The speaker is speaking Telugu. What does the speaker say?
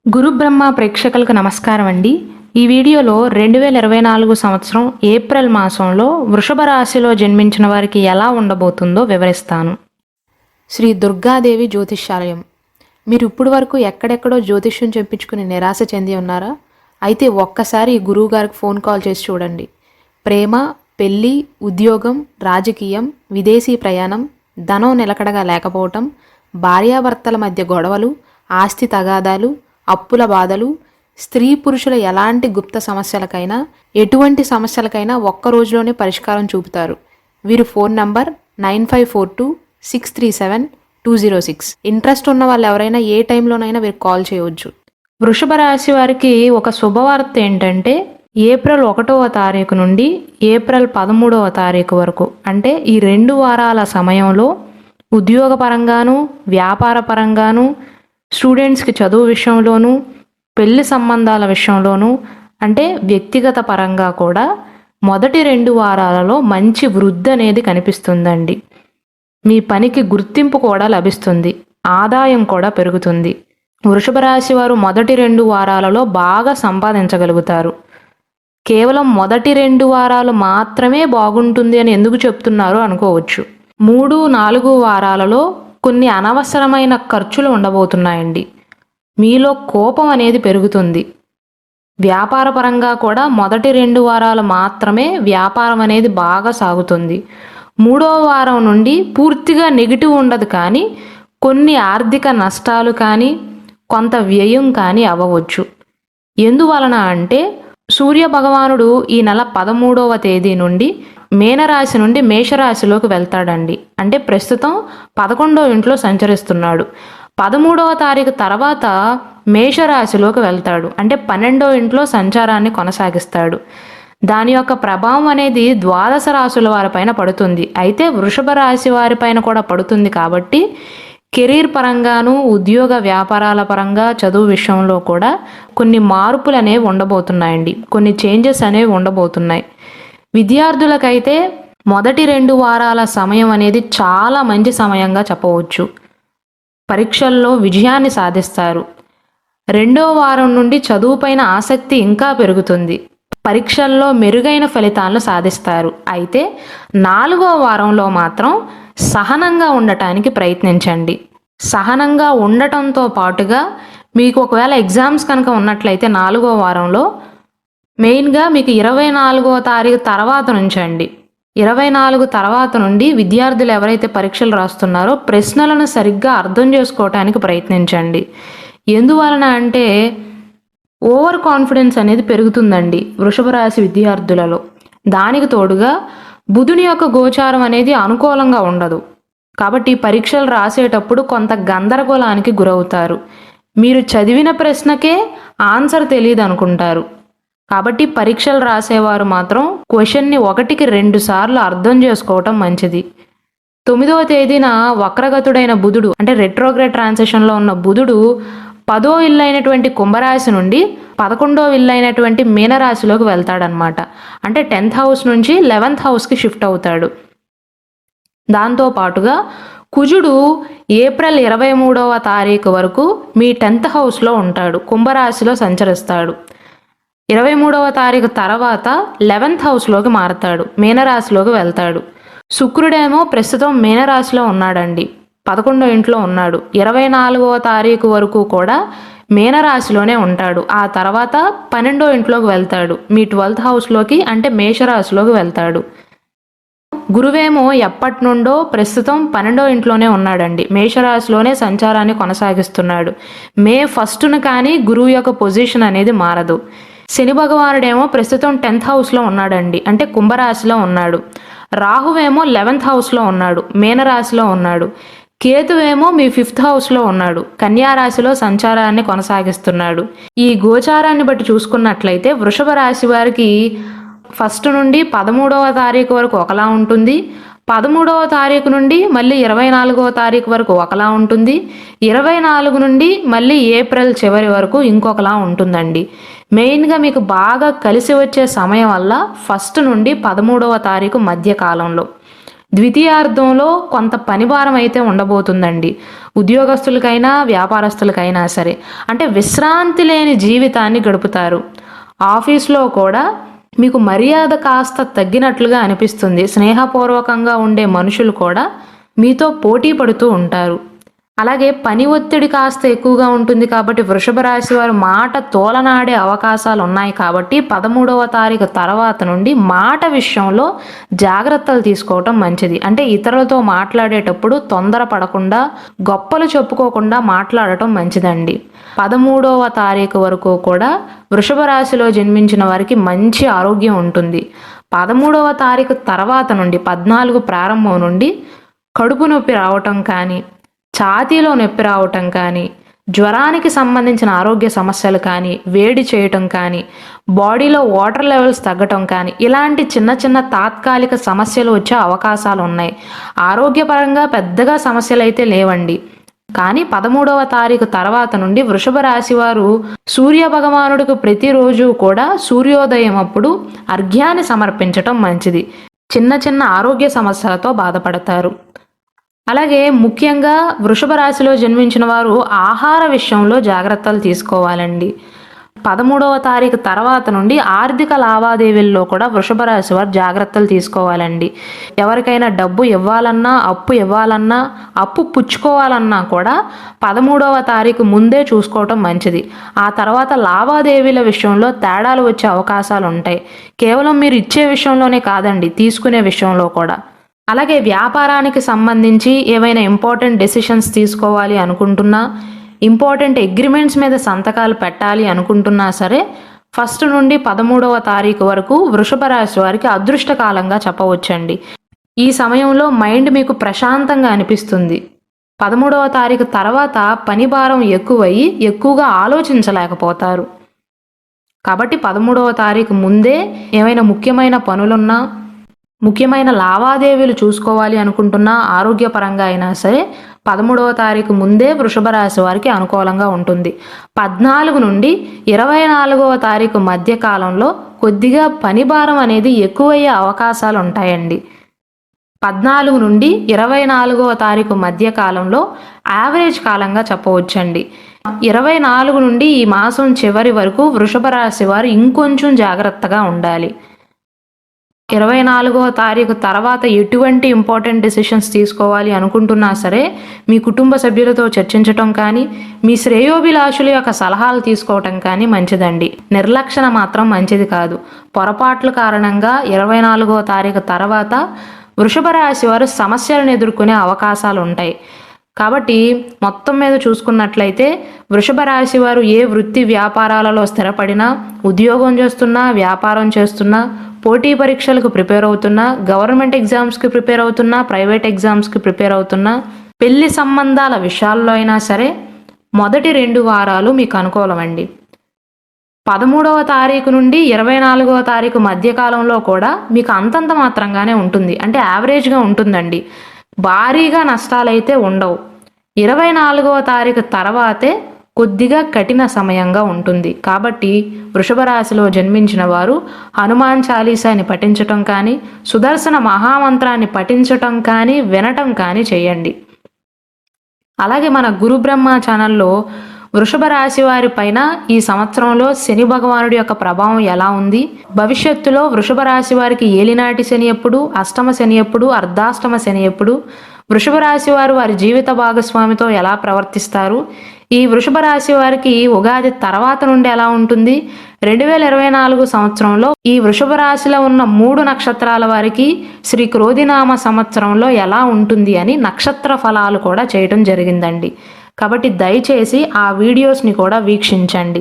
గురు బ్రహ్మ ప్రేక్షకులకు నమస్కారం అండి. ఈ వీడియోలో 2024 సంవత్సరం ఏప్రిల్ మాసంలో వృషభ రాశిలో జన్మించిన వారికి ఎలా ఉండబోతుందో వివరిస్తాను. శ్రీ దుర్గాదేవి జ్యోతిష్యాలయం. మీరు ఇప్పుడు వరకు ఎక్కడెక్కడో జ్యోతిష్యం చెప్పించుకుని నిరాశ చెంది ఉన్నారా? అయితే ఒక్కసారి ఈ గురువు గారికి ఫోన్ కాల్ చేసి చూడండి. ప్రేమ, పెళ్లి, ఉద్యోగం, రాజకీయం, విదేశీ ప్రయాణం, ధనం నిలకడగా లేకపోవటం, భార్యాభర్తల మధ్య గొడవలు, ఆస్తి తగాదాలు, అప్పుల బాధలు, స్త్రీ పురుషుల ఎలాంటి గుప్త సమస్యలకైనా, ఎటువంటి సమస్యలకైనా ఒక్క రోజులోనే పరిష్కారం చూపుతారు. వీరు ఫోన్ నంబర్ 9542637206. ఇంట్రెస్ట్ ఉన్న వాళ్ళు ఎవరైనా ఏ టైంలోనైనా వీరికి కాల్ చేయవచ్చు. వృషభ రాశి వారికి ఒక శుభవార్త ఏంటంటే ఏప్రిల్ 1వ తారీఖు నుండి ఏప్రిల్ 13వ తారీఖు వరకు, అంటే ఈ 2 వారాల సమయంలో ఉద్యోగపరంగాను, వ్యాపార పరంగాను, స్టూడెంట్స్కి చదువు విషయంలోనూ, పెళ్లి సంబంధాల విషయంలోనూ, అంటే వ్యక్తిగత పరంగా కూడా మొదటి 2 వారాలలో మంచి వృద్ధి అనేది కనిపిస్తుందండి. మీ పనికి గుర్తింపు కూడా లభిస్తుంది, ఆదాయం కూడా పెరుగుతుంది. వృషభ రాశి వారు మొదటి 2 వారాలలో బాగా సంపాదించగలుగుతారు. కేవలం మొదటి 2 వారాలు మాత్రమే బాగుంటుంది అని ఎందుకు చెప్తున్నారు అనుకోవచ్చు. 3, 4 వారాలలో కొన్ని అనవసరమైన ఖర్చులు ఉండబోతున్నాయండి. మీలో కోపం అనేది పెరుగుతుంది. వ్యాపార పరంగా కూడా మొదటి 2 వారాలు మాత్రమే వ్యాపారం అనేది బాగా సాగుతుంది. 3వ వారం నుండి పూర్తిగా నెగిటివ్ ఉండదు, కానీ కొన్ని ఆర్థిక నష్టాలు కానీ కొంత వ్యయం కానీ అవ్వవచ్చు. ఎందువలన అంటే సూర్య భగవానుడు ఈ నెల 13వ తేదీ నుండి మీనరాశి నుండి మేషరాశిలోకి వెళ్తాడండి. అంటే ప్రస్తుతం 11వ ఇంట్లో సంచరిస్తున్నాడు. 13వ తారీఖు తర్వాత మేషరాశిలోకి వెళ్తాడు. అంటే 12వ ఇంట్లో సంచారాన్ని కొనసాగిస్తాడు. దాని యొక్క ప్రభావం అనేది ద్వాదశ రాశుల వారిపైన పడుతుంది. అయితే వృషభ రాశి వారిపైన కూడా పడుతుంది. కాబట్టి కెరీర్ పరంగాను, ఉద్యోగ వ్యాపారాల పరంగా, చదువు విషయంలో కూడా కొన్ని మార్పులు అనేవి ఉండబోతున్నాయండి. కొన్ని చేంజెస్ అనేవి ఉండబోతున్నాయి. విద్యార్థులకైతే మొదటి 2 వారాల సమయం అనేది చాలా మంచి సమయంగా చెప్పవచ్చు. పరీక్షల్లో విజయాన్ని సాధిస్తారు. 2వ వారం నుండి చదువుపైన ఆసక్తి ఇంకా పెరుగుతుంది. పరీక్షల్లో మెరుగైన ఫలితాలను సాధిస్తారు. అయితే 4వ వారంలో మాత్రం సహనంగా ఉండటానికి ప్రయత్నించండి. సహనంగా ఉండటంతో పాటుగా మీకు ఒకవేళ ఎగ్జామ్స్ కనుక ఉన్నట్లయితే 4వ వారంలో మెయిన్గా మీకు 24వ తారీఖు తర్వాత నుంచి అండి, 24 తర్వాత నుండి విద్యార్థులు ఎవరైతే పరీక్షలు రాస్తున్నారో ప్రశ్నలను సరిగ్గా అర్థం చేసుకోవటానికి ప్రయత్నించండి. ఎందువలన అంటే ఓవర్ కాన్ఫిడెన్స్ అనేది పెరుగుతుందండి వృషభ రాశి విద్యార్థులలో. దానికి తోడుగా బుధుని యొక్క గోచారం అనేది అనుకూలంగా ఉండదు. కాబట్టి పరీక్షలు రాసేటప్పుడు కొంత గందరగోళానికి గురవుతారు. మీరు చదివిన ప్రశ్నకే ఆన్సర్ తెలియదు అనుకుంటారు. కాబట్టి పరీక్షలు రాసేవారు మాత్రం క్వశ్చన్ని 1కి 2 సార్లు అర్థం చేసుకోవటం మంచిది. 9వ తేదీన వక్రగతుడైన బుధుడు, అంటే రెట్రోగ్రేడ్ ట్రాన్సిషన్లో ఉన్న బుధుడు 10వ ఇల్లు అయినటువంటి కుంభరాశి నుండి 11వ ఇల్లు అయినటువంటి మీనరాశిలోకి వెళ్తాడనమాట. అంటే 10th హౌస్ నుంచి 11th హౌస్కి షిఫ్ట్ అవుతాడు. దాంతోపాటుగా కుజుడు ఏప్రిల్ 23వ తారీఖు వరకు మీ 10th హౌస్లో ఉంటాడు, కుంభరాశిలో సంచరిస్తాడు. 23వ తారీఖు తర్వాత 11th హౌస్లోకి మారతాడు, మీనరాశిలోకి వెళ్తాడు. శుక్రుడేమో ప్రస్తుతం మీనరాశిలో ఉన్నాడండి, 11వ ఇంట్లో ఉన్నాడు. 24వ తారీఖు వరకు కూడా మీనరాశిలోనే ఉంటాడు. ఆ తర్వాత 12వ ఇంట్లోకి వెళ్తాడు, మీ 12th హౌస్లోకి, అంటే మేషరాశిలోకి వెళ్తాడు. గురువేమో ఎప్పటి నుండో ప్రస్తుతం 12వ ఇంట్లోనే ఉన్నాడండి, మేషరాశిలోనే సంచారాన్ని కొనసాగిస్తున్నాడు. మే 1న కానీ గురువు యొక్క పొజిషన్ అనేది మారదు. శని భగవానుడేమో ప్రస్తుతం 10th హౌస్లో ఉన్నాడండి, అంటే కుంభరాశిలో ఉన్నాడు. రాహువేమో 11th హౌస్లో ఉన్నాడు, మీనరాశిలో ఉన్నాడు. కేతువేమో మీ 5th హౌస్లో ఉన్నాడు, కన్యారాశిలో సంచారాన్ని కొనసాగిస్తున్నాడు. ఈ గోచారాన్ని బట్టి చూసుకున్నట్లయితే వృషభ రాశి వారికి 1 నుండి 13వ తారీఖు వరకు ఒకలా ఉంటుంది, 13వ తారీఖు నుండి మళ్ళీ 24వ తారీఖు వరకు ఒకలా ఉంటుంది, 24 నుండి మళ్ళీ ఏప్రిల్ చివరి వరకు ఇంకొకలా ఉంటుందండి. మెయిన్గా మీకు బాగా కలిసి వచ్చే సమయం వల్ల 1 నుండి 13వ తారీఖు మధ్య కాలంలో ద్వితీయార్థంలో కొంత పనిభారం అయితే ఉండబోతుందండి. ఉద్యోగస్తులకైనా వ్యాపారస్తులకైనా సరే. అంటే విశ్రాంతి లేని జీవితాన్ని గడుపుతారు. ఆఫీస్లో కూడా మీకు మర్యాద కాస్త తగ్గినట్లుగా అనిపిస్తుంది. స్నేహపూర్వకంగా ఉండే మనుషులు కూడా మీతో పోటీ పడుతూ ఉంటారు. అలాగే పని ఒత్తిడి కాస్త ఎక్కువగా ఉంటుంది కాబట్టి వృషభ రాశి వారు మాట తోలనాడే అవకాశాలు ఉన్నాయి కాబట్టి 13వ తారీఖు తర్వాత నుండి మాట విషయంలో జాగ్రత్తలు తీసుకోవటం మంచిది. అంటే ఇతరులతో మాట్లాడేటప్పుడు తొందర పడకుండా గొప్పలు చెప్పుకోకుండా మాట్లాడటం మంచిదండి. 13వ తారీఖు వరకు కూడా వృషభ రాశిలో జన్మించిన వారికి మంచి ఆరోగ్యం ఉంటుంది. 13వ తారీఖు తర్వాత నుండి 14 ప్రారంభం నుండి కడుపు నొప్పి రావటం కానీ, ఛాతీలో నొప్పి రావటం కానీ, జ్వరానికి సంబంధించిన ఆరోగ్య సమస్యలు కానీ, వేడి చేయటం కానీ, బాడీలో వాటర్ లెవెల్స్ తగ్గటం కానీ, ఇలాంటి చిన్న చిన్న తాత్కాలిక సమస్యలు వచ్చే అవకాశాలు ఉన్నాయి. ఆరోగ్యపరంగా పెద్దగా సమస్యలు అయితే లేవండి. కానీ 13వ తారీఖు తర్వాత నుండి వృషభ రాశి వారు సూర్య భగవానుడికి ప్రతిరోజు కూడా సూర్యోదయం అప్పుడు అర్ఘ్యాన్ని సమర్పించటం మంచిది. చిన్న చిన్న ఆరోగ్య సమస్యలతో బాధపడతారు. అలాగే ముఖ్యంగా వృషభ రాశిలో జన్మించిన వారు ఆహార విషయంలో జాగ్రత్తలు తీసుకోవాలండి. 13వ తారీఖు తర్వాత నుండి ఆర్థిక లావాదేవీల్లో కూడా వృషభ రాశి వారు జాగ్రత్తలు తీసుకోవాలండి. ఎవరికైనా డబ్బు ఇవ్వాలన్నా, అప్పు ఇవ్వాలన్నా, అప్పు పుచ్చుకోవాలన్నా కూడా 13వ తారీఖు ముందే చూసుకోవటం మంచిది. ఆ తర్వాత లావాదేవీల విషయంలో తేడాలు వచ్చే అవకాశాలు ఉంటాయి. కేవలం మీరు ఇచ్చే విషయంలోనే కాదండి, తీసుకునే విషయంలో కూడా. అలాగే వ్యాపారానికి సంబంధించి ఏవైనా ఇంపార్టెంట్ డెసిషన్స్ తీసుకోవాలి అనుకుంటున్నా, ఇంపార్టెంట్ అగ్రిమెంట్స్ మీద సంతకాలు పెట్టాలి అనుకుంటున్నా సరే 1 నుండి 13వ తారీఖు వరకు వృషభ రాశి వారికి అదృష్టకాలంగా చెప్పవచ్చండి. ఈ సమయంలో మైండ్ మీకు ప్రశాంతంగా అనిపిస్తుంది. 13వ తారీఖు తర్వాత పని భారం ఎక్కువయ్యి ఎక్కువగా ఆలోచించలేకపోతారు. కాబట్టి 13వ తారీఖు ముందే ఏమైనా ముఖ్యమైన పనులున్నా, ముఖ్యమైన లావాదేవీలు చూసుకోవాలి అనుకుంటున్నా, ఆరోగ్యపరంగా అయినా సరే 13వ తారీఖు ముందే వృషభ రాశి వారికి అనుకూలంగా ఉంటుంది. 14 నుండి 24వ తారీఖు మధ్య కాలంలో కొద్దిగా పని భారం అనేది ఎక్కువయ్యే అవకాశాలు ఉంటాయండి. 14 నుండి 24వ తారీఖు మధ్య కాలంలో యావరేజ్ కాలంగా చెప్పవచ్చండి. 24 నుండి ఈ మాసం చివరి వరకు వృషభ రాశి వారు ఇంకొంచెం జాగ్రత్తగా ఉండాలి. 24వ తారీఖు తర్వాత ఎటువంటి ఇంపార్టెంట్ డెసిషన్స్ తీసుకోవాలి అనుకుంటున్నా సరే మీ కుటుంబ సభ్యులతో చర్చించటం కానీ, మీ శ్రేయోభిలాషుల యొక్క సలహాలు తీసుకోవటం కానీ మంచిదండి. నిర్లక్షణ మాత్రం మంచిది కాదు. పొరపాట్ల కారణంగా 24వ తారీఖు తర్వాత వృషభ రాశి వారు సమస్యలను ఎదుర్కొనే అవకాశాలు ఉంటాయి. కాబట్టి మొత్తం మీద చూసుకున్నట్లయితే వృషభ రాశి వారు ఏ వృత్తి వ్యాపారాలలో స్థిరపడినా, ఉద్యోగం చేస్తున్నా, వ్యాపారం చేస్తున్నా, పోటీ పరీక్షలకు ప్రిపేర్ అవుతున్నా, గవర్నమెంట్ ఎగ్జామ్స్కి ప్రిపేర్ అవుతున్నా, ప్రైవేట్ ఎగ్జామ్స్కి ప్రిపేర్ అవుతున్నా, పెళ్లి సంబంధాల విషయాల్లో అయినా సరే మొదటి 2 వారాలు మీకు అనుకూలమండి. 13వ తారీఖు నుండి 24వ తారీఖు మధ్యకాలంలో కూడా మీకు అంతంత మాత్రంగానే ఉంటుంది. అంటే యావరేజ్గా ఉంటుందండి. భారీగా నష్టాలైతే ఉండవు. 24వ తారీఖు తర్వాతే కొద్దిగా కఠిన సమయంగా ఉంటుంది. కాబట్టి వృషభ రాశిలో జన్మించిన వారు హనుమాన్ చాలీసాని పఠించటం కానీ, సుదర్శన మహామంత్రాన్ని పఠించటం కానీ, వినటం కానీ చేయండి. అలాగే మన గురు బ్రహ్మ ఛానల్లో వృషభ రాశి వారి పైన ఈ సంవత్సరంలో శని భగవానుడి యొక్క ప్రభావం ఎలా ఉంది, భవిష్యత్తులో వృషభ రాశి వారికి ఏలినాటి శని ఎప్పుడు, అష్టమ శని ఎప్పుడు, అర్ధాష్టమ శని ఎప్పుడు, వృషభ రాశి వారు వారి జీవిత భాగస్వామితో ఎలా ప్రవర్తిస్తారు, ఈ వృషభ రాశి వారికి ఉగాది తర్వాత నుండి ఎలా ఉంటుంది, 2024 సంవత్సరంలో ఈ వృషభ రాశిలో ఉన్న 3 నక్షత్రాల వారికి శ్రీ క్రోధినామ సంవత్సరంలో ఎలా ఉంటుంది అని నక్షత్ర ఫలాలు కూడా చేయడం జరిగిందండి. కాబట్టి దయచేసి ఆ వీడియోస్ని కూడా వీక్షించండి.